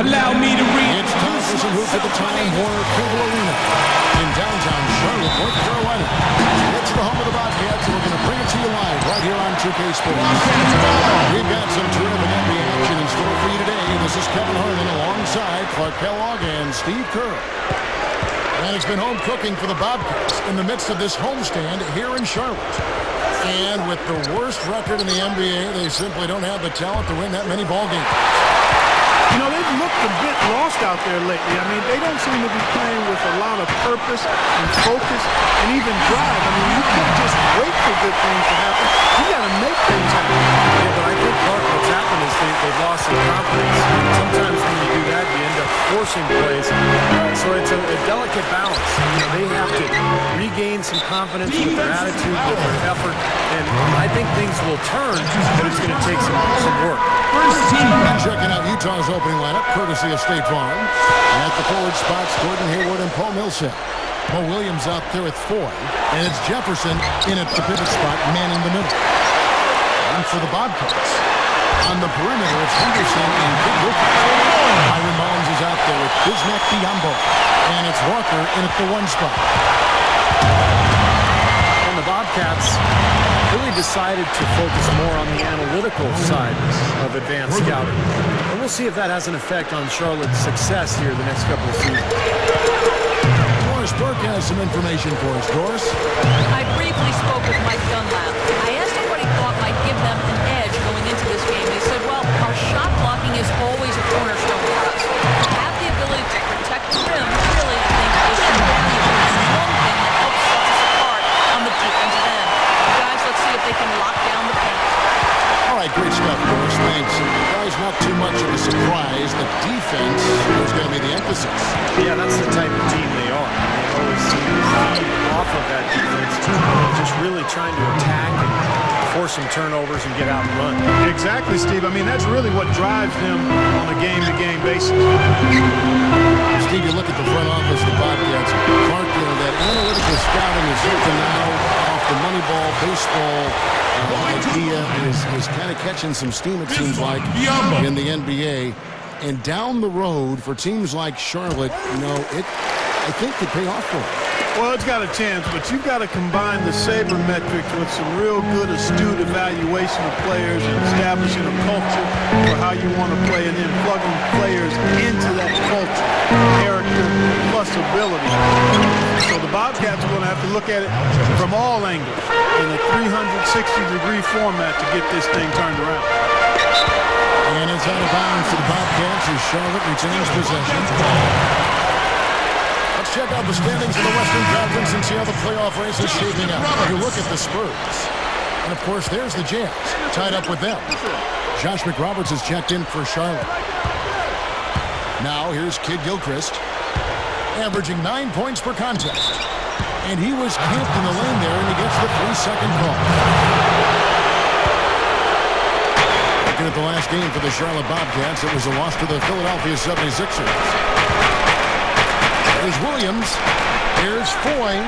Allow me to read. It's time for some hoops at the Time Warner Cable Arena in downtown Charlotte, North Carolina. It's the home of the Bobcats, and we're going to bring it to you live right here on 2K Sports. We've got some terrific NBA action in store for you today. This is Kevin Harlan alongside Clark Kellogg and Steve Kerr. And it's been home cooking for the Bobcats in the midst of this homestand here in Charlotte. And with the worst record in the NBA, they simply don't have the talent to win that many ball games. You know, they've looked a bit lost out there lately. I mean, they don't seem to be playing with a lot of purpose and focus and even drive. I mean, you can't just wait for good things to happen. You got to make things happen. Yeah, but I think, Clark, what's happened is they've lost some confidence. Sometimes when you do that, you end up forcing plays. So it's a delicate balance. You know, they have to regain some confidence with their attitude, with their effort. And I think things will turn, but it's going to take some work. First team. Checking out Utah's opening lineup, courtesy of State Farm. At the forward spots, Gordon Hayward and Paul Millsap. Mo Williams out there at 4. And it's Jefferson in at the pivot spot, manning the middle. And for the Bobcats, on the perimeter, it's Henderson and Kid Wilkins. Myron Mullins is out there with Bismack Biyombo. And it's Walker in at the 1 spot. And the Bobcats really decided to focus more on the analytical side of advanced scouting. And we'll see if that has an effect on Charlotte's success here the next couple of seasons. Doris Burke has some information for us. Doris? I briefly spoke with Mike Dunlap. I asked him what he thought might give them an edge going into this game. He said, well, our shot blocking is always a cornerstone for us. To have the ability to protect the rim, really, I think, is invaluable. It's one thing that helps set us apart on the defensive end. Guys, let's see if they can lock down the paint. All right, great stuff, Doris. Thanks. Guys, not too much of a surprise. The defense is going to be the emphasis. Yeah, that's the type of team they are. They always seem to feed off of that defense, just really trying to attack and force some turnovers and get out and run. Exactly, Steve. I mean, that's really what drives them on a game-to-game basis. Steve, you look at the front office, the Bobcats. Clark, you know, that analytical scouting is something now off the Moneyball baseball idea is kind of catching some steam, it seems like, in the NBA. And down the road for teams like Charlotte, you know, I think could pay off for it. Well, it's got a chance, but you've got to combine the sabermetrics with some real good, astute evaluation of players and establishing a culture for how you want to play and then plugging players into that culture, character plus ability. So the Bobcats are going to have to look at it from all angles in a 360-degree format to get this thing turned around. And it's out of bounds for the Bobcats as Charlotte retains possession. Let's check out the standings in the Western Conference and see how the playoff race is shaping up. You look at the Spurs. And, of course, there's the Jazz, tied up with them. Josh McRoberts has checked in for Charlotte. Now, here's Kid Gilchrist, averaging 9 points per contest. And he was camped in the lane there, and he gets the 3-second call. Looking at the last game for the Charlotte Bobcats, it was a loss to the Philadelphia 76ers. There's Williams. Here's Foy.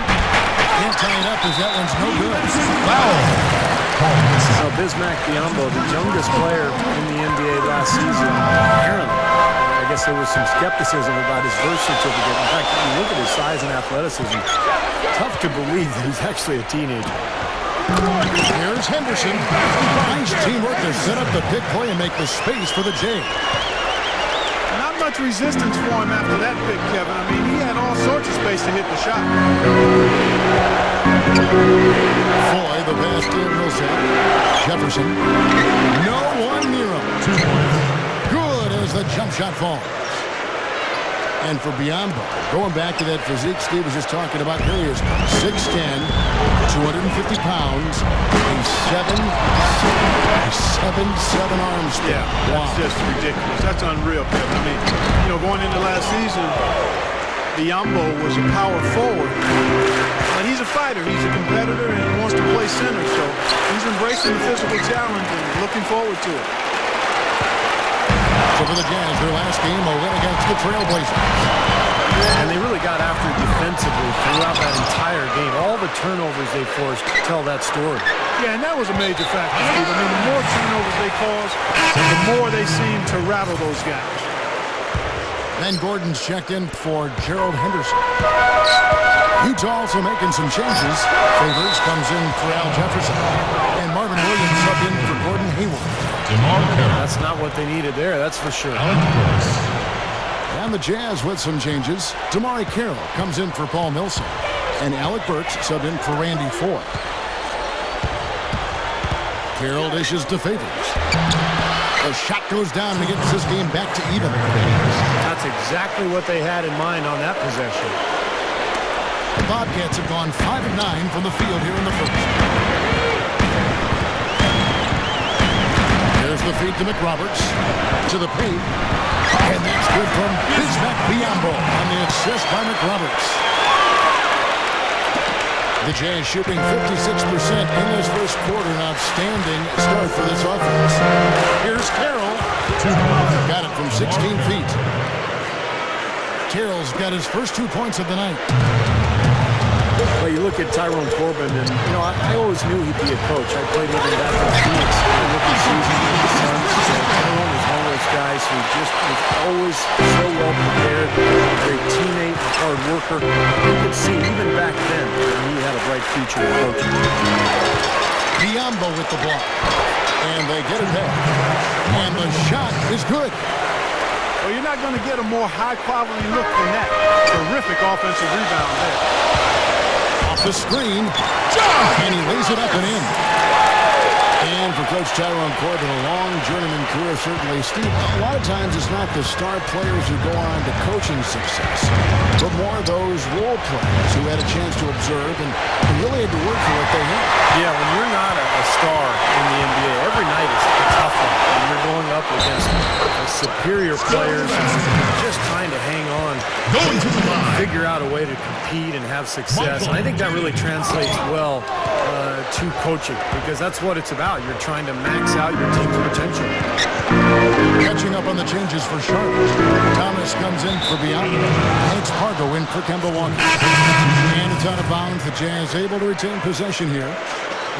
Can't tie it up as that one's no good. Wow. So Bismack Biyombo, the youngest player in the NBA last season, apparently. I guess there was some skepticism about his birth certificate. In fact, if you look at his size and athleticism, tough to believe that he's actually a teenager. Here's Henderson. Nice teamwork to set up the big play and make the space for the Jays. Not much resistance for him after that pick, Kevin. I mean, he had all sorts of space to hit the shot. Foy, the pass to Millsap. Jefferson. No one near him. Good as the jump shot falls. And for Biyombo, going back to that physique Steve was just talking about, here he is, 6'10", 250 pounds, a 7'7" arm span. Yeah, that's just ridiculous. That's unreal, Kevin. I mean, you know, going into last season, Biyombo was a power forward. But he's a fighter. He's a competitor, and he wants to play center. So he's embracing the physical challenge and looking forward to it. So for the Jazz, their last game, a win against the Trailblazers. And they really got after it defensively throughout that entire game. All the turnovers they forced tell that story. Yeah, and that was a major factor, Steve. I mean, the more turnovers they cause, the more they seem to rattle those guys. Ben Gordon's checked in for Gerald Henderson. Utah also making some changes. Favors comes in for Al Jefferson. And Marvin Williams subbed in for Gordon Hayward. That's not what they needed there, that's for sure. And the Jazz with some changes. Damari Carroll comes in for Paul Millsap. And Alec Burks subbed in for Randy Ford. Carroll dishes to Favors. The shot goes down and gets this game back to even. That's exactly what they had in mind on that possession. The Bobcats have gone 5 of 9 from the field here in the first. There's the feed to McRoberts. To the paint. And that's good from Bismack Biyombo on the assist by McRoberts. The Jazz shooting 56% in this first quarter. An outstanding start for this offense. Here's Carroll. Got it from 16 feet. Carroll's got his first 2 points of the night. Well, you look at Tyrone Corbin, and, you know, I always knew he'd be a coach. I played with him back in Phoenix in the rookie season with the Suns. So Tyrone was one of those guys who just was always so well prepared, a great teammate, a hard worker. You could see even back then he had a bright future in coaching. Biyombo with the block. And they get it back. And the shot is good. Well, you're not going to get a more high-quality look than that. Terrific offensive rebound there. Off the screen. And he lays it up and in. And for Coach Tyrone Corbin, a long journeyman career, certainly. Steve, a lot of times it's not the star players who go on to coaching success, but more those role players who had a chance to observe and really had to work for what they had. Yeah, when you're not a star in the NBA, every night is a tough one. When you're going up against superior players and just trying to hang on, figure out a way to compete and have success. And I think that really translates well to coaching, because that's what it's about. You're trying to max out your team's potential. Catching up on the changes for Charlotte. Thomas comes in for Biyombo. And it's Pargo in for Kemba Walker. And it's out of bounds. The Jazz able to retain possession here.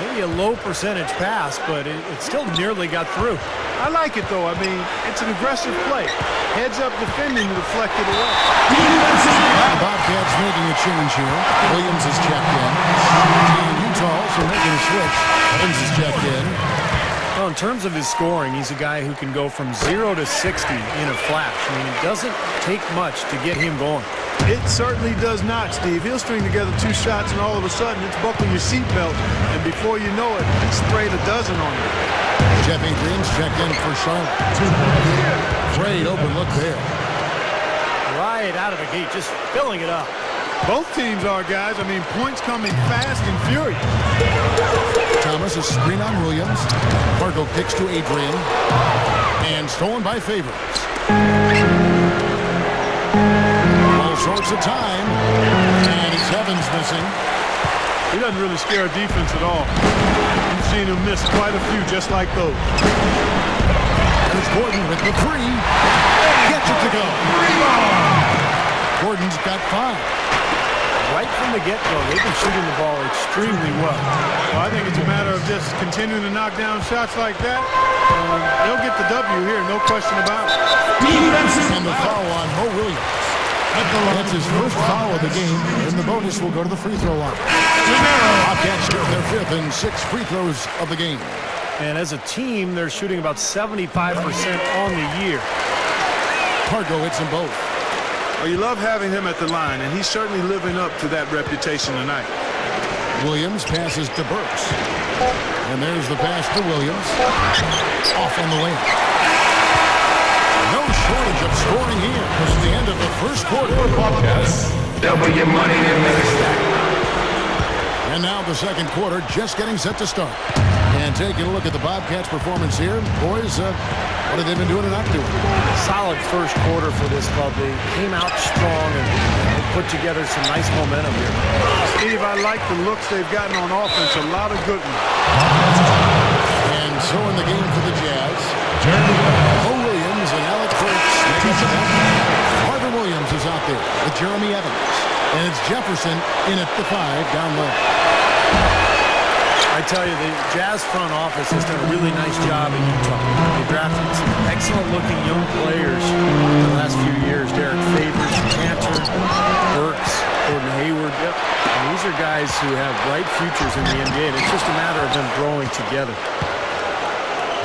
Maybe a low percentage pass, but it still nearly got through. I like it, though. I mean, it's an aggressive play. Heads up defending, deflected away. The Bobcats making a change here. Williams is checked in. And Utah also making a switch. Evans is checked in. Well, in terms of his scoring, he's a guy who can go from 0 to 60 in a flash. I mean, it doesn't take much to get him going. It certainly does not, Steve. He'll string together 2 shots, and all of a sudden, it's buckling your seatbelt. And before you know it, it's sprayed a dozen on you. Jeff Adrian's checked in for Charlotte. Great open look there. Right out of the gate, just filling it up. Both teams are, guys. I mean, points coming fast and furious. Thomas, a screen on Williams. Pargo kicks to Adrian. And stolen by Favors. All sorts of time. And it's Evans missing. He doesn't really scare a defense at all. You've seen him miss quite a few just like those. There's Gordon with the 3. Gets it to go. Gordon's got 5. Right from the get-go, they've been shooting the ball extremely well. Well, I think it's a matter of just continuing to knock down shots like that. They'll get the W here, no question about it. And the foul on Mo Williams. That's his first foul of the game, and the bonus will go to the free throw line. Bobcats shoot their 5th and 6th free throws of the game. And as a team, they're shooting about 75% on the year. Pargo hits them both. Well, you love having him at the line, and he's certainly living up to that reputation tonight. Williams passes to Burks. And there's the pass to Williams. Off on the wing. No shortage of scoring here. This is the end of the first quarter. Bobcats, double your money and make it stack. And now the second quarter just getting set to start. And taking a look at the Bobcats' performance here. Boys, what have they been doing and not doing? Solid first quarter for this club. They came out strong and put together some nice momentum here. Steve, I like the looks they've gotten on offense. A lot of good ones. And so in the game for the Jazz, Mo Williams and Alec Burks make up the back. Marvin Williams is out there with Jeremy Evans. And it's Jefferson in at the 5 down low. I tell you, the Jazz front office has done a really nice job in Utah. They drafted some excellent-looking young players in the last few years. Derek Favors, Cantor, Burks, Gordon Hayward. Yep. And these are guys who have bright futures in the NBA, and it's just a matter of them growing together.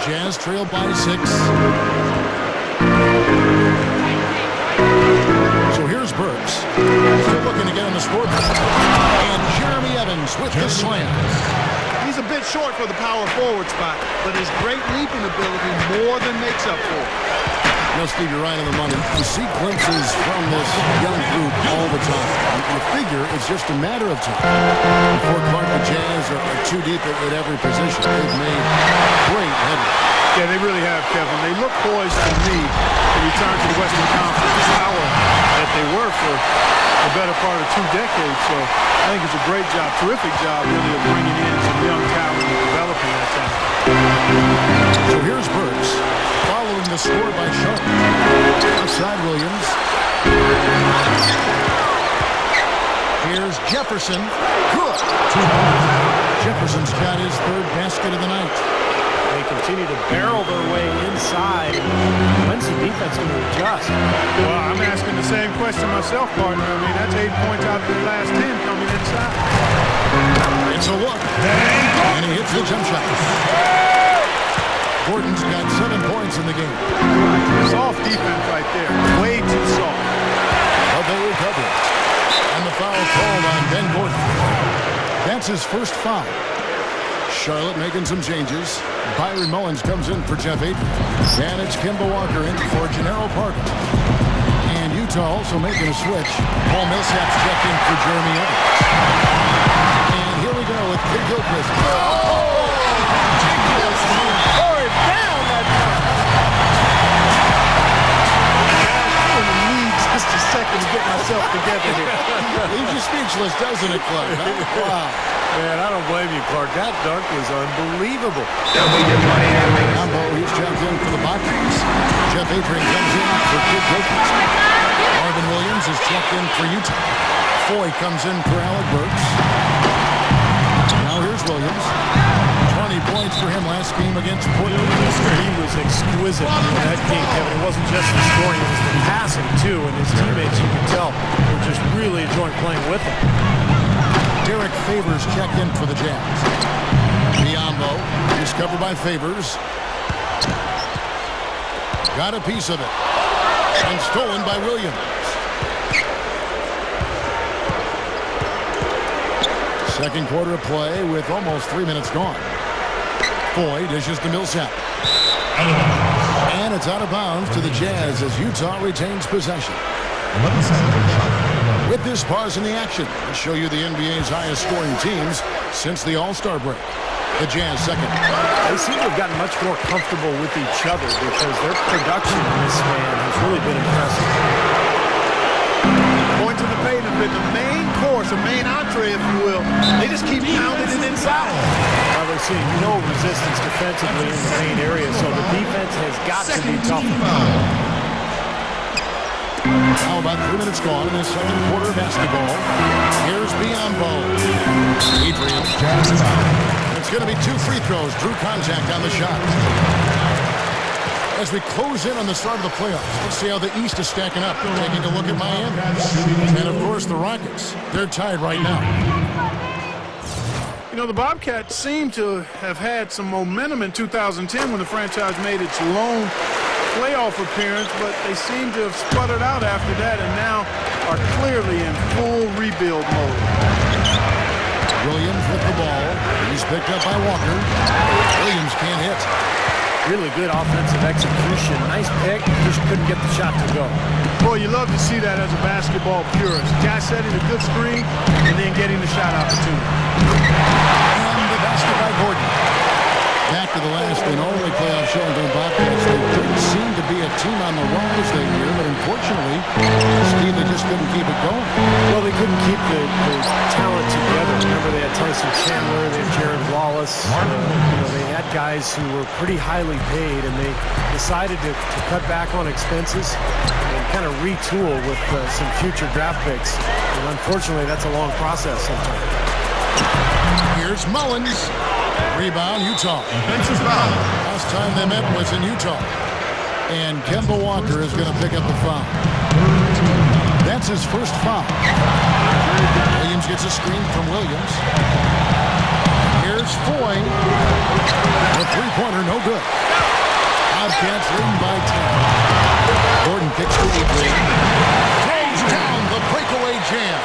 Jazz trail by 6. So here's Burks. Still looking to get on the scoreboard. And Jeremy Evans with the slam. He's a bit short for the power forward spot, but his great leaping ability more than makes up for it. No, Steve, you're right on the money. You see glimpses from this young group all the time. You figure it's just a matter of time before Clark the Jazz are too deep at every position. They've made great headway. Yeah, they really have, Kevin. They look poised to me to return to the Western Conference power that they were for the better part of 2 decades. So I think it's a great job, terrific job, really, of bringing in some young talent and developing that talent. So here's Burks, following the score by Sharp. Outside Williams. Here's Jefferson. Good. Jefferson's got his 3rd basket of the night. They continue to barrel their way inside. When's the defense going to adjust? Well, I'm asking the same question myself, partner. I mean, that's 8 points out of the last 10 coming inside. It's a look. And he hits the jump shot. Gordon's got 7 points in the game. Soft defense right there. Way too soft. But they recover it. And the foul called on Ben Gordon. That's his first foul. Charlotte making some changes. Byron Mullins comes in for Jeff Adrian. And it's Kemba Walker in for Gennaro Parker. And Utah also making a switch. Paul Millsap's checked in for Jeremy Evans. And here we go with Kid Gilchrist. Just a second to get myself together here. Leaves you speechless, doesn't it, Clark? Wow. Man, I don't blame you, Clark. That dunk was unbelievable. Double your money and make Combo, he's checked in for the Bobcats. Jeff Adrian comes in for Kid Gilchrist. Marvin Williams is checked in for Utah. Foy comes in for Alec Burks. Now here's Williams. 20 points for him last game against Portland. He was exquisite in that game, Kevin. It wasn't just the scoring, it was the passing, too. And his teammates, you can tell, were just really enjoying playing with him. Derek Favors checked in for the Jazz. Biombo is covered by Favors. Got a piece of it. And stolen by Williams. Second quarter of play with almost 3 minutes gone. Foy dishes to Millsap. And it's out of bounds to the Jazz as Utah retains possession. With this pause in the action, we'll show you the NBA's highest scoring teams since the All-Star break. The Jazz second. They seem to have gotten much more comfortable with each other because their production in this span has really been impressive. Going to the paint has been the main course, a main entree, if you will. They just keep pounding it inside. Well, they're seeing no resistance defensively in the main area, so the defense has got to be tough. Now about 3 minutes gone in the second quarter of basketball. Here's Biombo. Adrian. It's going to be 2 free throws. Drew contact on the shot. As we close in on the start of the playoffs, let's see how the East is stacking up. Taking a look at Miami. And, of course, the Rockets. They're tied right now. You know, the Bobcats seem to have had some momentum in 2010 when the franchise made its lone playoff appearance, but they seem to have sputtered out after that and now are clearly in full rebuild mode. Williams with the ball. He's picked up by Walker. Williams can't hit. Really good offensive execution. Nice pick. Just couldn't get the shot to go. Boy, you love to see that as a basketball purist. Guy setting a good screen and then getting the shot opportunity. And the basket by Gordon. Back to the last and only playoff showing for the Bobcats. They didn't seem to be a team on the rise that year, but unfortunately, Steve, they just couldn't keep it going. Well, they couldn't keep the talent together. Remember, they had Tyson Chandler, they had Jared Wallace. They had guys who were pretty highly paid, and they decided to cut back on expenses and kind of retool with some future draft picks. And unfortunately, that's a long process sometimes. Here's Mullins. Rebound, Utah. Last time they met was in Utah. And Kemba Walker is going to pick up the foul. That's his first foul. Williams gets a screen from Williams. Here's Foy. A three-pointer, no good. Bobcats leading by 10. Gordon kicks to Adrian. Throws down the breakaway jam.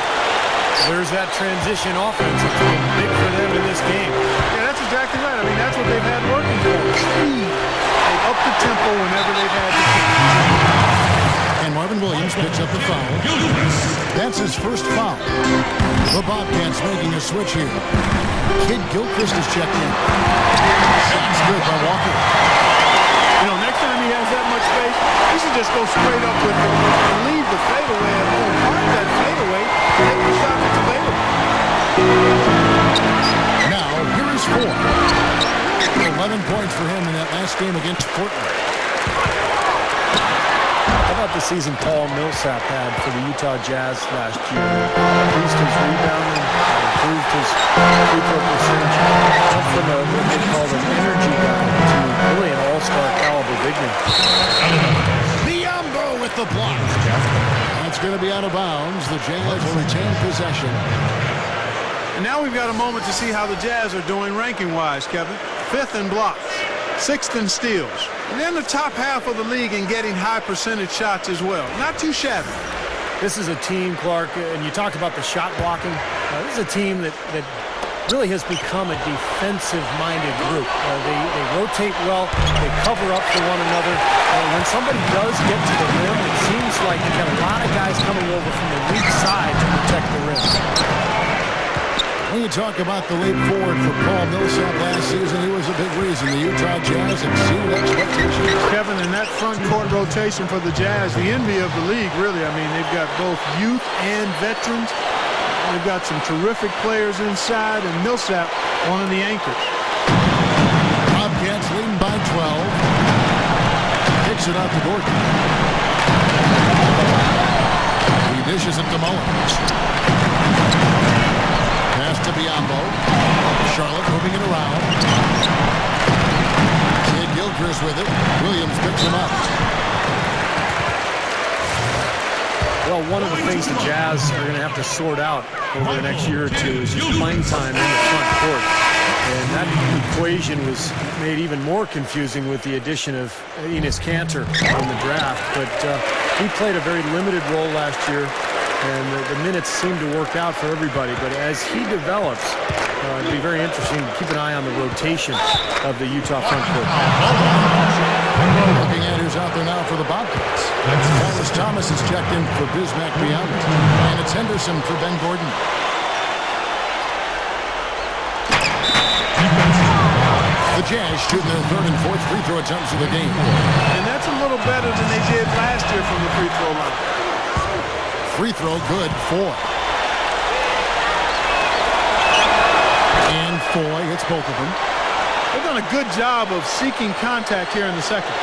There's that transition offense. It's been big for them in this game. Yeah, that's exactly right. I mean, that's what they've had working for them. Speed. They've upped the tempo whenever they've had the And Marvin Williams picks up the foul. That's his first foul. The Bobcats making a switch here. Kid Gilchrist is checked in. Shot's good by Walker. You know, next time he has that much space, he should just go straight up with it and leave the fadeaway at home. Find that fadeaway, take the shot that's available. Now, here is Four. 11 points for him in that last game against Portland. How about the season Paul Millsap had for the Utah Jazz last year? Increased his rebounding, improved his free throw percentage. Went from what they call an energy guy to really an all-star caliber big man. Biombo with the block. That's going to be out of bounds. The Jazz will retain possession. And now we've got a moment to see how the Jazz are doing ranking-wise, Kevin. 5th in blocks, 6th in steals. And they're in the top half of the league in getting high percentage shots as well. Not too shabby. This is a team, Clark, and you talked about the shot blocking. This is a team that really has become a defensive-minded group. They rotate well. They cover up for one another. When somebody does get to the rim, it seems like they've got a lot of guys coming over from the weak side to protect the rim. When you talk about the leap forward for Paul Millsap last season, he was a big reason the Utah Jazz exceeded expectations. Kevin, in that front court rotation for the Jazz, the envy of the league, really. I mean, they've got both youth and veterans. They've got some terrific players inside, and Millsap, one of the anchors. Bobcats leading by 12. Kicks it out to Gordon. He dishes it to Mullins. Pass to Biombo. Charlotte moving it around. Kid Gilchrist with it. Williams picks him up. Well, one of the things the Jazz are going to have to sort out over the next year or two is just playing time in the front court. And that equation was made even more confusing with the addition of Enes Kanter in the draft. But he played a very limited role last year. And the minutes seem to work out for everybody. But as he develops, it'll be very interesting to keep an eye on the rotation of the Utah front court. Looking at who's out there now for the Bobcats. Travis Thomas is checked in for Bismack Biyombo. And it's Henderson for Ben Gordon. The Jazz shooting their 3rd and 4th free throw attempts of the game. And that's a little better than they did last year from the free throw line. Free throw good, 4. And Foy hits both of them. They've done a good job of seeking contact here in the second.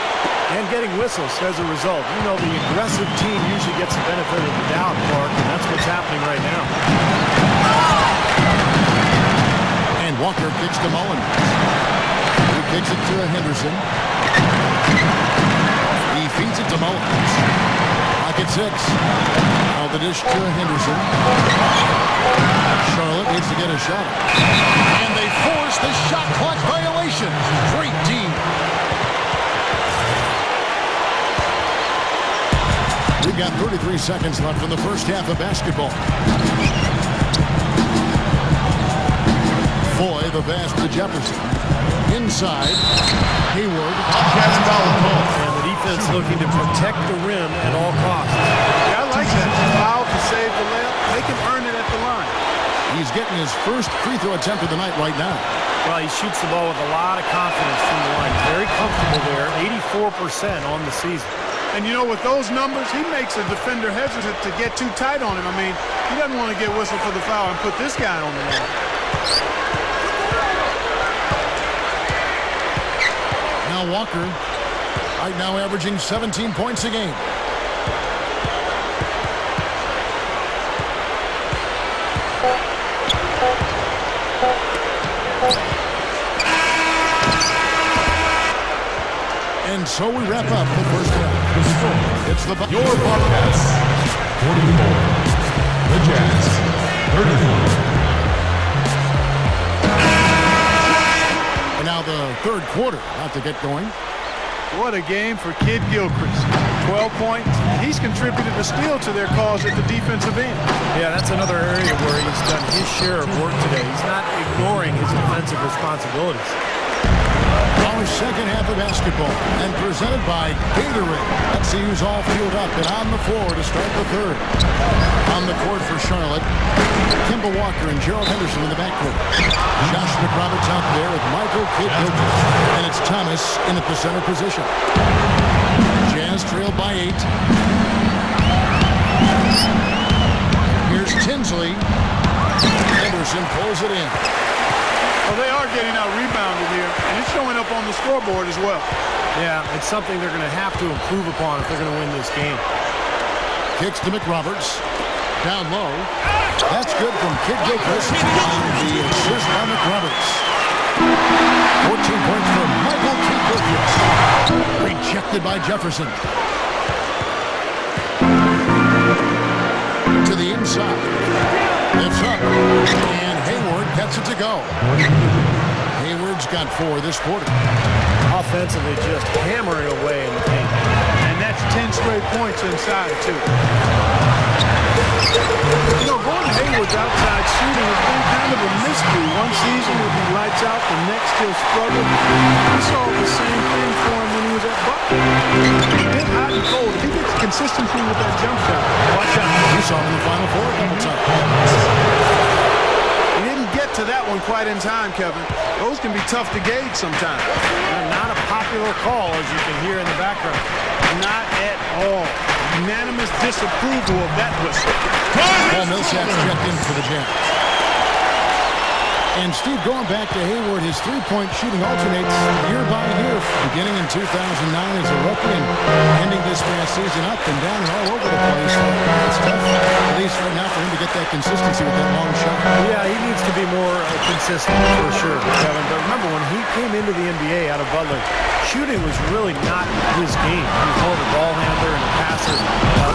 And getting whistles as a result. You know, the aggressive team usually gets the benefit of the doubt, Clark, and that's what's happening right now. And Walker kicks to Mullins. He kicks it to Henderson. He feeds it to Mullins. Pocket 6. Now the dish to Henderson. Charlotte needs to get a shot. And they force the shot clock violation. Great team. We've got 33 seconds left in the first half of basketball. Foy, the pass to Jefferson. Inside. Hayward. And the defense looking to protect the rim at all costs. Yeah, I like that. Foul to save the layup. They can earn it at the line. He's getting his first free throw attempt of the night right now. Well, he shoots the ball with a lot of confidence from the line. Very comfortable there. 84% on the season. And you know, with those numbers, he makes a defender hesitant to get too tight on him. I mean, he doesn't want to get whistled for the foul and put this guy on the line. Now Walker, right now averaging 17 points a game. And so we wrap up the first half. It's Your Bobcats, 44. The Jazz, 34. And now the third quarter about to get going. What a game for Kid Gilchrist. 12 points. He's contributed a steal to their cause at the defensive end. Yeah, that's another area where he's done his share of work today. He's not ignoring his defensive responsibilities. Our second half of basketball, and presented by Gatorade. Let's see who's all fueled up and on the floor to start the third. On the court for Charlotte, Kemba Walker and Gerald Henderson in the backcourt. Josh McRoberts out there with Michael Kidd Gilchrist. And it's Thomas in at the center position. Jazz trailed by 8. Here's Tinsley. Henderson pulls it in. Well, they are getting out rebounded here, and it's showing up on the scoreboard as well. Yeah, it's something they're going to have to improve upon if they're going to win this game. Kicks to McRoberts. Down low. That's good from Kid Gilchrist. On the assist by McRoberts. 14 points for Michael Kidd Gilchrist. Rejected by Jefferson. To the inside. Lifts up. And Hayward gets it to go. Hayward's got 4 this quarter. Offensively, just hammering away in the paint. And that's 10 straight points inside, too. You know, Gordon Hayward's outside shooting has been kind of a mystery. One season would be lights out, the next he'll struggle. We saw the same thing for him when he was at Butler. He's been hot and cold. If he gets consistency with that jump shot, watch out. You saw him in the Final Four a couple times. He didn't get to that one quite in time, Kevin. Those can be tough to gauge sometimes. Not a popular call, as you can hear in the background. Not at all. Unanimous disapproval of that whistle. Paul Millsap's checked in for the Jazz. And Steve, going back to Hayward, his three-point shooting alternates year by year, beginning in 2009 as a rookie and ending this past season up and down and all over the place. So it's tough, at least right now, for him to get that consistency with that long shot. Yeah, he needs to be more consistent for sure, Kevin. But remember, when he came into the NBA out of Butler, shooting was really not his game. He was more of a ball handler and a passer.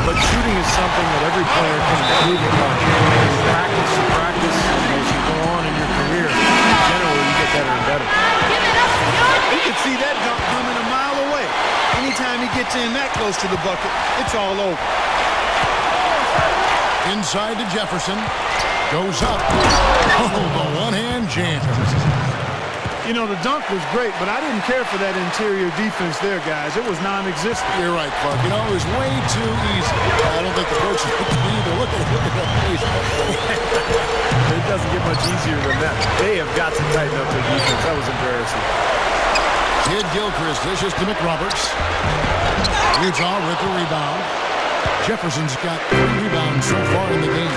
But shooting is something that every player can improve upon. You practice, and as you go on in your career, generally you get better and better. You can see that dunk coming a mile away. Anytime he gets in that close to the bucket, it's all over. Inside to Jefferson. Goes up. Oh, the one-hand jam. You know, the dunk was great, but I didn't care for that interior defense there, guys. It was non-existent. You're right, Clark. You know, it was way too easy. I don't think the coaches would either. Look at that face. It doesn't get much easier than that. They have got to tighten up their defense. That was embarrassing. Kid Gilchrist dishes to McRoberts. Utah with the rebound. Jefferson's got 3 rebounds so far in the game.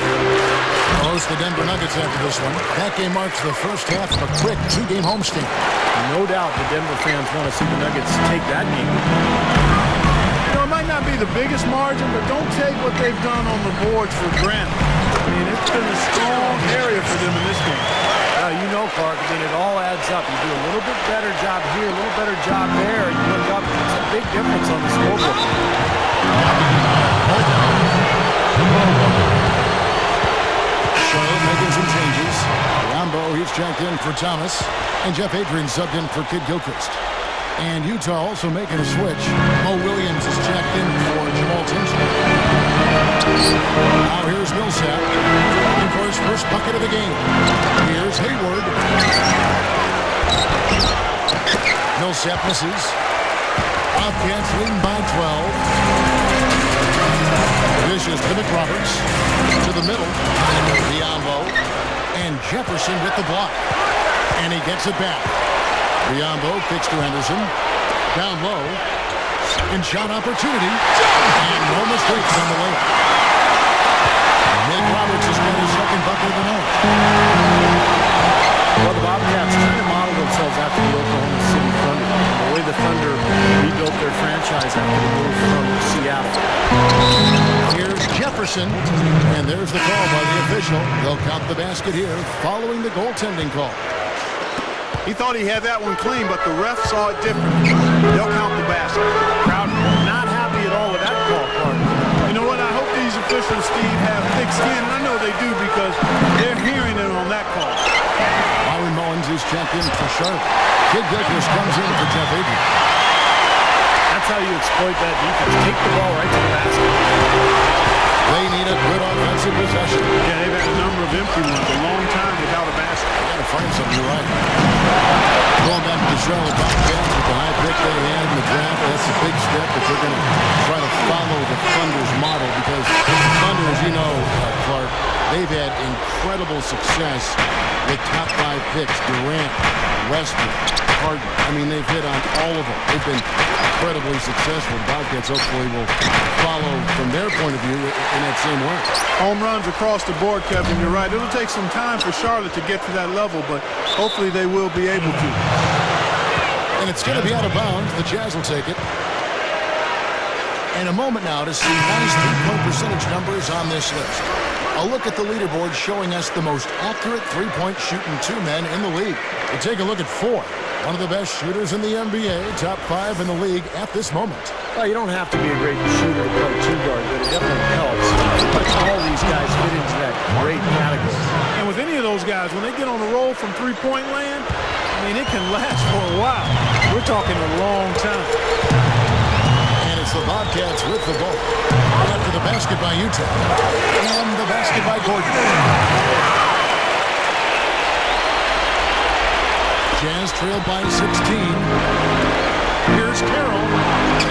Host the Denver Nuggets after this one. That game marks the first half of a quick 2-game homestand. No doubt the Denver fans want to see the Nuggets take that game. You know, it might not be the biggest margin, but don't take what they've done on the boards for granted. I mean, it's been a strong area for them in this game. You know, Clark, I mean, it all adds up. You do a little bit better job here, a little better job there, and you look up, it's a big difference on the scoreboard. Charlotte making some changes. Rambo, he's checked in for Thomas. And Jeff Adrian subbed in for Kid Gilchrist. And Utah also making a switch. Mo Williams is checked in for Jamal Tinsley. Now here's Millsap. Looking for his first bucket of the game. Here's Hayward. Millsap misses. Bobcats leading by 12. Dishes to McRoberts. To the middle. Biombo. And Jefferson with the block. And he gets it back. Biombo kicks to Henderson. Down low. Second shot opportunity. And no mistakes on the way. McRoberts has got his second bucket of the night. Well, the Bobcats trying to model themselves after the Oklahoma City Thunder. The way the Thunder rebuilt their franchise after the move from Seattle. Here's Jefferson. And there's the call by the official. They'll count the basket here following the goaltending call. He thought he had that one clean, but the ref saw it differently. They'll count the basket. Crowd not happy at all with that call, Clark. You know what? I hope these officials, Steve, have thick skin, and I know they do because they're hearing it on that call. Byron Mullins is checked in for Charlotte. Kid Gilchrist comes in for Jeff Adrian. That's how you exploit that defense. Take the ball right to the basket. They need a good offensive possession. Yeah, they've had a number of empty ones a long time without a basket. Got to find something, you're right. Going back to the Charlotte Bobcats with the high pick they had in the draft, that's a big step if they're going to try to follow the Thunder's model because the Thunder, as you know, Clark, they've had incredible success with top 5 picks. Durant, Westbrook, Harden. I mean, they've hit on all of them. They've been incredibly successful. Bobcats hopefully will follow from their point of view in that same way. Home runs across the board, Kevin. You're right. It'll take some time for Charlotte to get to that level, but hopefully they will be able to. And it's going to be out of bounds. The Jazz will take it. And a moment now to see nice three-point percentage numbers on this list. A look at the leaderboard showing us the most accurate three-point shooting 2 men in the league. We take a look at 4. One of the best shooters in the NBA, top 5 in the league at this moment. Well, you don't have to be a great shooter to play 2 guard, but it definitely helps. But all these guys fit into that great category. And with any of those guys, when they get on a roll from three-point land, I mean, it can last for a while. We're talking a long time. And it's the Bobcats with the ball. After the basket by Utah. And the basket by Gordon. Jazz trailed by 16. Here's Carroll.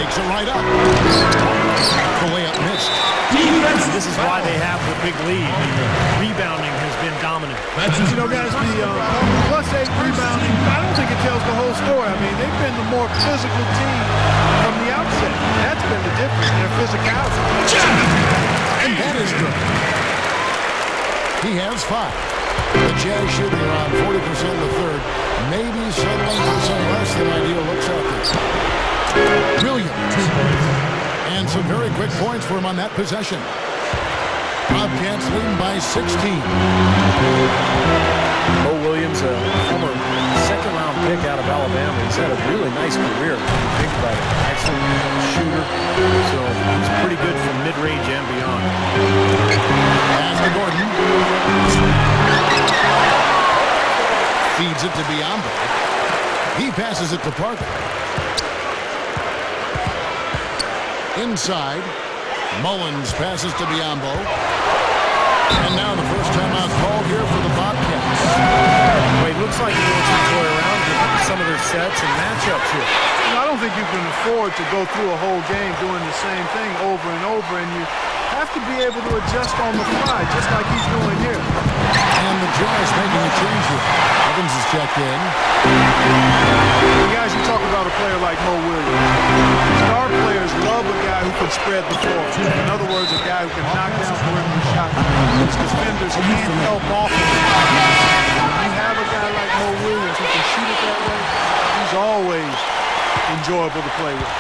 Takes it right up. The layup missed. This is why they have the big lead. The rebounding has been dominant. You know, guys, the +8 rebounding, I don't think it tells the whole story. I mean, they've been the more physical team from the outset. That's been the difference, their physicality. And that is good. He has 5. The Jazz shooting around 40% in the third. Maybe settling for some less than ideal looks out there. Brilliant. And some very quick points for him on that possession. Bobcats leading by 16. Mo Williams, a former second-round pick out of Alabama. He's had a really nice career. If you think about it. Excellent shooter. So he's pretty good from mid-range and beyond. Pass to Gordon. Feeds it to Biombo. He passes it to Parker. Inside. Mullins passes to Biombo. And now the first timeout call here for the Bobcats. Well, it looks like he wants to toy around with some of their sets and matchups here. You know, I don't think you can afford to go through a whole game doing the same thing over and over, and you have to be able to adjust on the fly, just like he's doing here. And the Jazz making a change here. Evans is checked in. You guys, you talk about a player like Mo Williams. Star players love a guy who can spread the floor. In other words, a guy who can knock down perimeter shots. His defenders can't help off of him. When you have a guy like Mo Williams who can shoot it that way, he's always enjoyable to play with.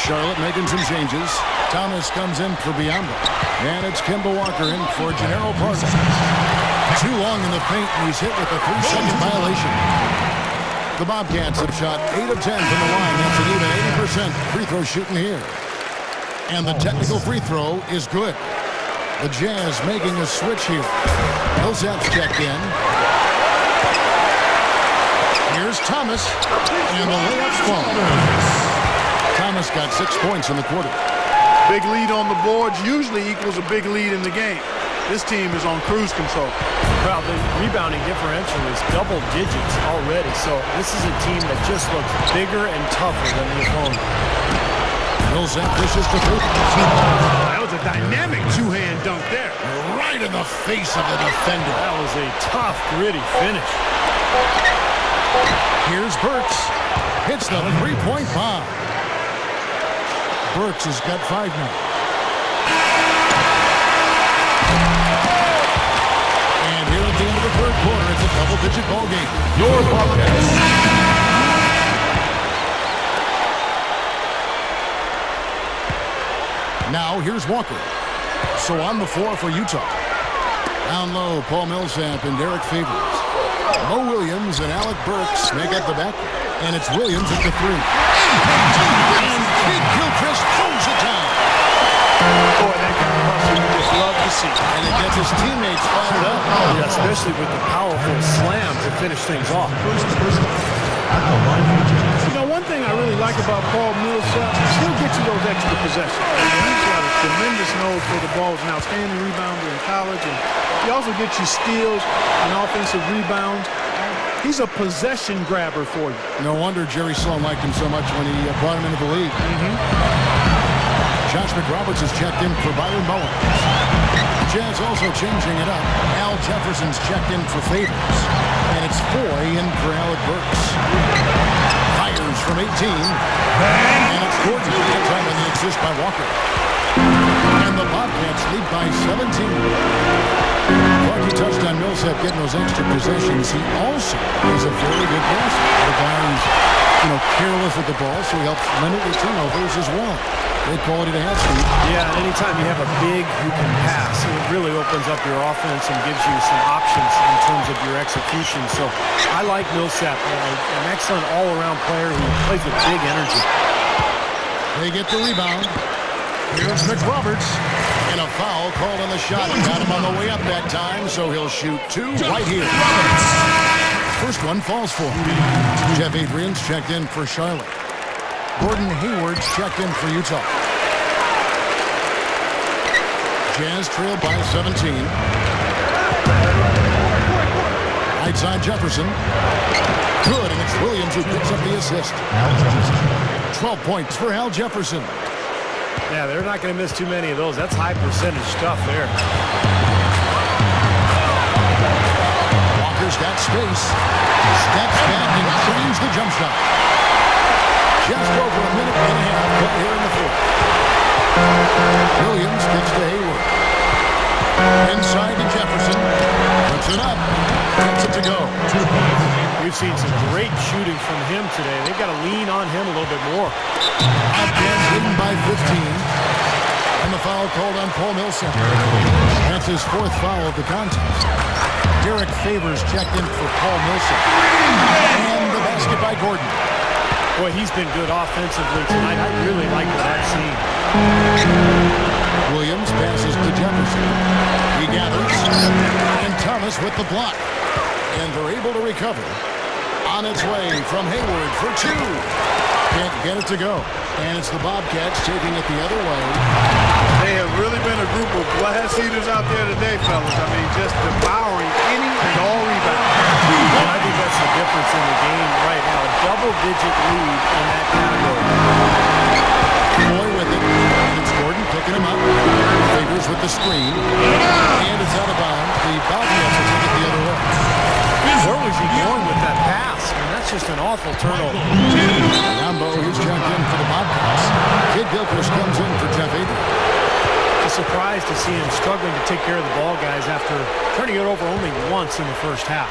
Charlotte making some changes. Thomas comes in for Biombo. And it's Kemba Walker in for Gennaro Parker. Too long in the paint, and he's hit with a 3-second violation. The Bobcats have shot 8 of 10 from the line. That's an even 80% free throw shooting here. And the technical free throw is good. The Jazz making a switch here. Millsap's checked in. Here's Thomas. And the layup's falls. Thomas got 6 points in the quarter. Big lead on the boards usually equals a big lead in the game. This team is on cruise control. Well, the rebounding differential is double digits already, so this is a team that just looks bigger and tougher than the opponent. Millsap pushes the free. That was a dynamic two-hand dunk there. Right in the face of the defender. That was a tough, gritty finish. Here's Burks. Hits the three-point bomb. Burks has got 5 now. And here at the end of the third quarter, it's a double-digit ball game. Your Bobcats. Now here's Walker. So on the floor for Utah. Down low, Paul Millsap and Derek Favors. Mo Williams and Alec Burks make up the back, and it's Williams at the 3. And Kid Gilchrist throws it down. Boy, that kind of hustle you just love to see. And it gets his teammates fired up. Yeah, especially with the powerful slam to finish things off. You know, one thing I really like about Paul Millsap is he'll get you those extra possessions. He's got a tremendous nose for the ball. He's an outstanding rebounder in college, and he also gets you steals and offensive rebounds. He's a possession grabber for you. No wonder Jerry Sloan liked him so much when he brought him into the league. Josh McRoberts is checked in for Byron Bowen. Jazz also changing it up. Al Jefferson's checked in for Favors. And it's Foy in for Alec Burks. Fires from 18. And it's Gordon. That time on the assist by Walker. And the Bobcats lead by 17. Clarkie touched on Millsap getting those extra possessions. He also is a very good passer. The guy who's, careless with the ball, so he helps limit the turnovers as well. Great quality to have, Steve. Yeah, and anytime you have a big who can pass, it really opens up your offense and gives you some options in terms of your execution. So I like Millsap, an excellent all-around player who plays with big energy. They get the rebound. Here's McRoberts. And a foul called on the shot. Got him on the way up that time, so he'll shoot 2 right here. First one falls for him. Jeff Adrian's checked in for Charlotte. Gordon Hayward's checked in for Utah. Jazz trail by 17. Right side Jefferson. Good, and it's Williams who picks up the assist. 12 points for Al Jefferson. Yeah, they're not going to miss too many of those. That's high percentage stuff there. Walker's got space. Steps back and trains the jump shot. Just over a minute and a half left here in the fourth. Williams gets to Hayward. Inside to Jefferson. Puts it up. Gets it to go. We've seen some great shooting from him today. They've got to lean on him a little bit more. Bobcats leading by 15. And the foul called on Paul Millsap. That's his 4th foul of the contest. Derek Favors checked in for Paul Millsap. And the basket by Gordon. Boy, he's been good offensively tonight. I really like what I've seen. Williams passes to Jefferson. He gathers. And Thomas with the block. And they're able to recover. On its way from Hayward for 2. Can't get it to go. And it's the Bobcats taking it the other way. They have really been a group of glass eaters out there today, fellas. I mean, just devouring any and all rebounds. Well, I think that's the difference in the game right now. A double-digit lead in that category. Boy with it. And it's Gordon picking him up. Favors with the screen. And it's out of bounds. The Bobcats will take it the other way. Where was he going with that pass? I mean, that's just an awful turnover. Rambo is checked in for the Bobcats. Kid Gilchrist comes in for Jeff Adrian. It's a surprise to see him struggling to take care of the ball, guys, after turning it over only once in the first half.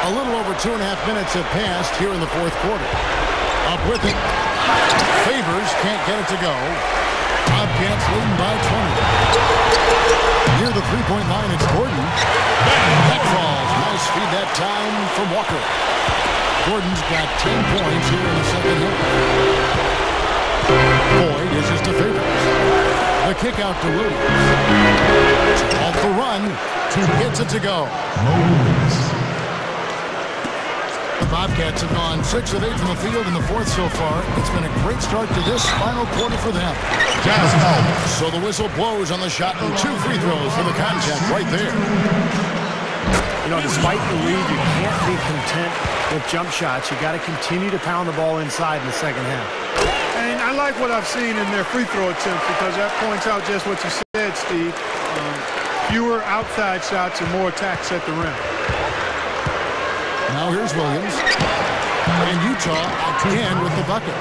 A little over 2.5 minutes have passed here in the fourth quarter. Up with it. Favors can't get it to go. Bobcats leading by 20. Near the three-point line, it's Gordon. That falls. Nice feed that time from Walker. Gordon's got 10 points here in the second half. Boyd is just a Favors. The kick out to Williams. Off the run. Gets it to go. The Bobcats have gone 6 of 8 from the field in the fourth so far. It's been a great start to this final quarter for them. So the whistle blows on the shot and 2 free throws for the contact right there. You know, despite the lead, you can't be content with jump shots. You got to continue to pound the ball inside in the second half. And I like what I've seen in their free throw attempts because that points out just what you said, Steve. Fewer outside shots and more attacks at the rim. Now here's Williams. And Utah again with the bucket.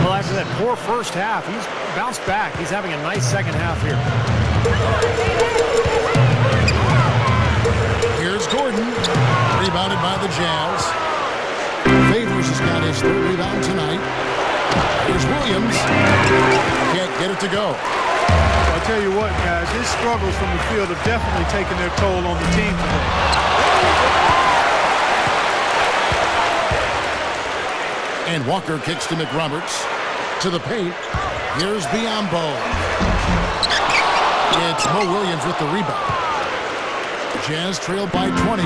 Well, after that poor first half, he's bounced back. He's having a nice second half here. Here's Gordon. Rebounded by the Jazz. Favors has got his 3rd rebound tonight. Here's Williams. Can't get it to go. I'll tell you what, guys, his struggles from the field have definitely taken their toll on the team today. And Walker kicks to McRoberts. To the paint. Here's Biombo. It's Mo Williams with the rebound. Jazz trail by 20.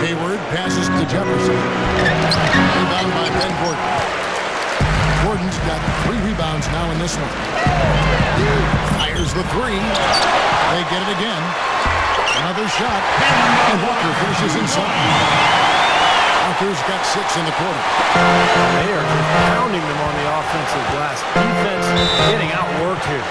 Hayward passes to Jefferson. Rebound by Ben Gordon. Gordon's got 3 rebounds now in this one. Fires the 3. They get it again. Another shot. And Walker finishes inside. Walker's got 6 in the quarter. They are just pounding them on the offensive glass. Defense getting outworked here.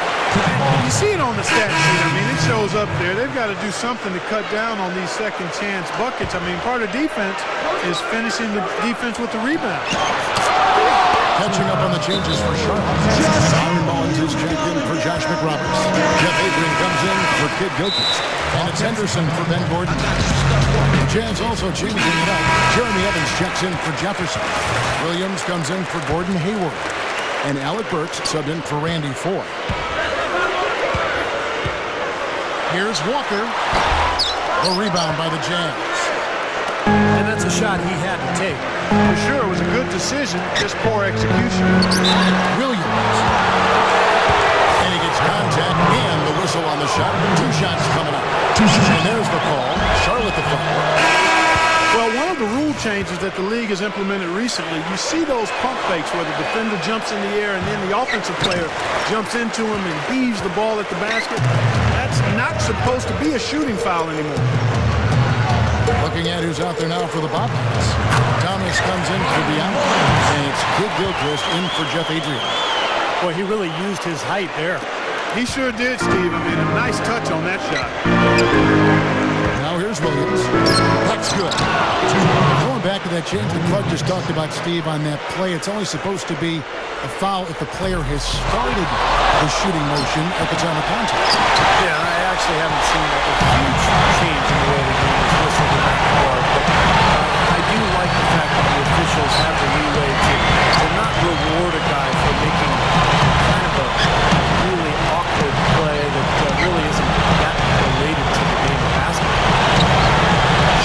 You see it on the stat sheet. I mean, it shows up there. They've got to do something to cut down on these second chance buckets. I mean, part of defense is finishing the defense with the rebound. Catching up on the changes for Charlotte. Aaron Mullins is checked in for Josh McRoberts. Jeff Adrian comes in for Kid Gilchrist. And it's Henderson for Ben Gordon. The Jazz also changing it up. Jeremy Evans checks in for Jefferson. Williams comes in for Gordon Hayward. And Alec Burks subbed in for Randy Ford. Here's Walker. The rebound by the Jazz. And that's a shot he had to take. For sure, it was a good decision, just poor execution. Williams. And he gets contact and the whistle on the shot. 2 shots coming up. And there's the call. Charlotte the foul. Well, one of the rule changes that the league has implemented recently, you see those pump fakes where the defender jumps in the air and then the offensive player jumps into him and heaves the ball at the basket. That's not supposed to be a shooting foul anymore. Looking at who's out there now for the Bobcats. Thomas comes in for Biombo. And it's Kid Gilchrist in for Jeff Adrian. Boy, he really used his height there. He sure did, Steve. I mean, a nice touch on that shot. Now here's Williams. That's good. Going back to that change that Clark just talked about, Steve, on that play, it's only supposed to be a foul if the player has started the shooting motion at the time of contact. Yeah, I actually haven't seen a huge change in the way the game is whistled in that regard, but I do like the fact that the officials have the leeway to not reward a guy for making kind of a really awkward play that really isn't that related to the game of basketball.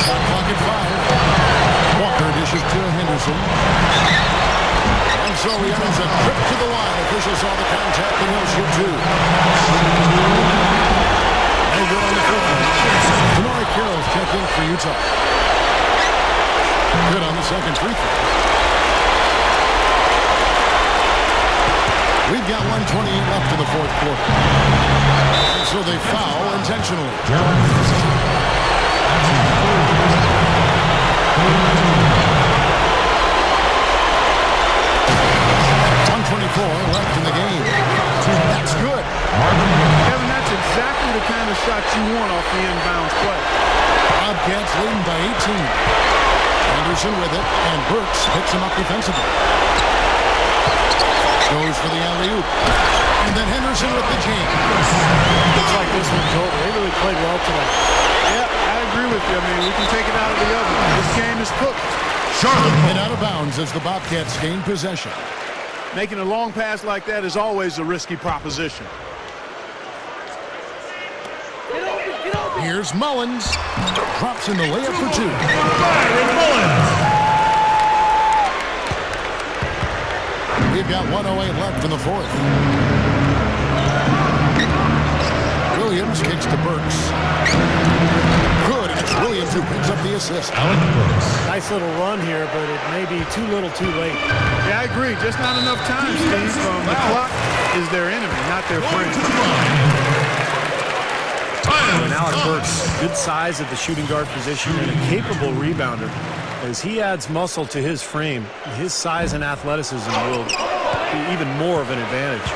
Shot clock at 5. Walker dishes to Henderson. And so he earns a trip to the line. Officials saw the contact and he'll shoot 2. No good on the fourth one. Denari Carroll's checked in for Utah. Good on the second free throw. We've got 1:28 left in the fourth quarter. And so they foul intentionally. 1:24 left in the game. That's good. Kevin, that's exactly the kind of shot you want off the inbounds play. Bobcats leading by 18. Henderson with it, and Burks picks him up defensively. Goes for the alley-oop. And then Henderson with the jam. Looks like this one's over. They really played well today. Yeah, I agree with you. I mean, we can take it out of the oven. This game is cooked. Charlotte and out of bounds as the Bobcats gain possession. Making a long pass like that is always a risky proposition. Here's Mullins. Drops in the layup for 2. We've got 1:08 left in the fourth. Williams kicks to Burks. Good, and it's Williams who picks up the assist. Nice little run here, but it may be too little too late. Yeah, I agree. Just not enough time, Steve. The clock is their enemy, not their friend. And Alec Burks, good size at the shooting guard position and a capable rebounder. As he adds muscle to his frame, his size and athleticism will be even more of an advantage.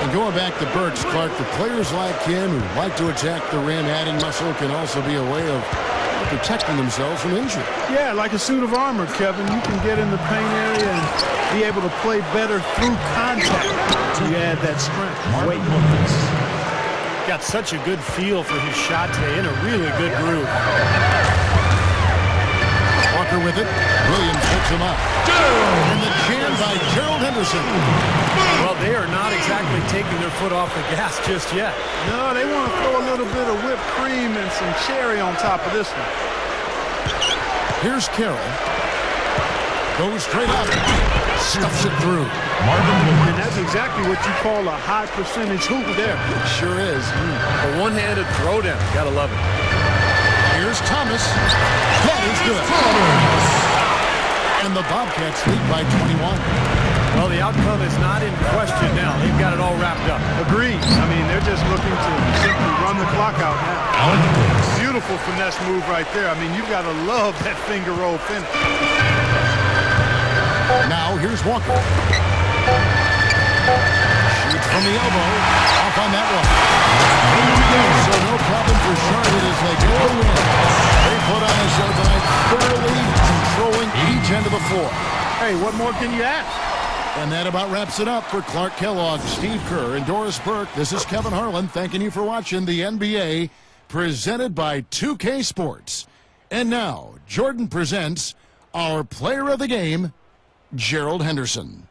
And going back to Burks, Clark, for players like him who like to attack the rim, adding muscle can also be a way of protecting themselves from injury. Yeah, like a suit of armor, Kevin. You can get in the paint area and be able to play better through contact. You add that strength. Weight movements. Got such a good feel for his shot today, in a really good groove. Walker Walker with it. Williams picks him up. And the jam by Gerald Henderson. Well, they are not exactly taking their foot off the gas just yet. No, they want to throw a little bit of whipped cream and some cherry on top of this one. Here's Carroll. Goes straight up. Stuffs it through. And that's exactly what you call a high percentage hoop there. Sure is. A one-handed throwdown. Gotta love it. Here's Thomas. That is good. And the Bobcats lead by 21. Well, the outcome is not in question now. They've got it all wrapped up. Agreed. I mean, they're just looking to simply run the clock out now. Beautiful finesse move right there. I mean, you've got to love that finger roll finish. Now, here's Walker. Shoots from the elbow. Off on that one. So no problem for Charlotte as they go to win. They put on a show tonight, thoroughly controlling each end of the floor. Hey, what more can you ask? And that about wraps it up for Clark Kellogg, Steve Kerr, and Doris Burke. This is Kevin Harlan thanking you for watching the NBA presented by 2K Sports. And now, Jordan presents our player of the game, Gerald Henderson.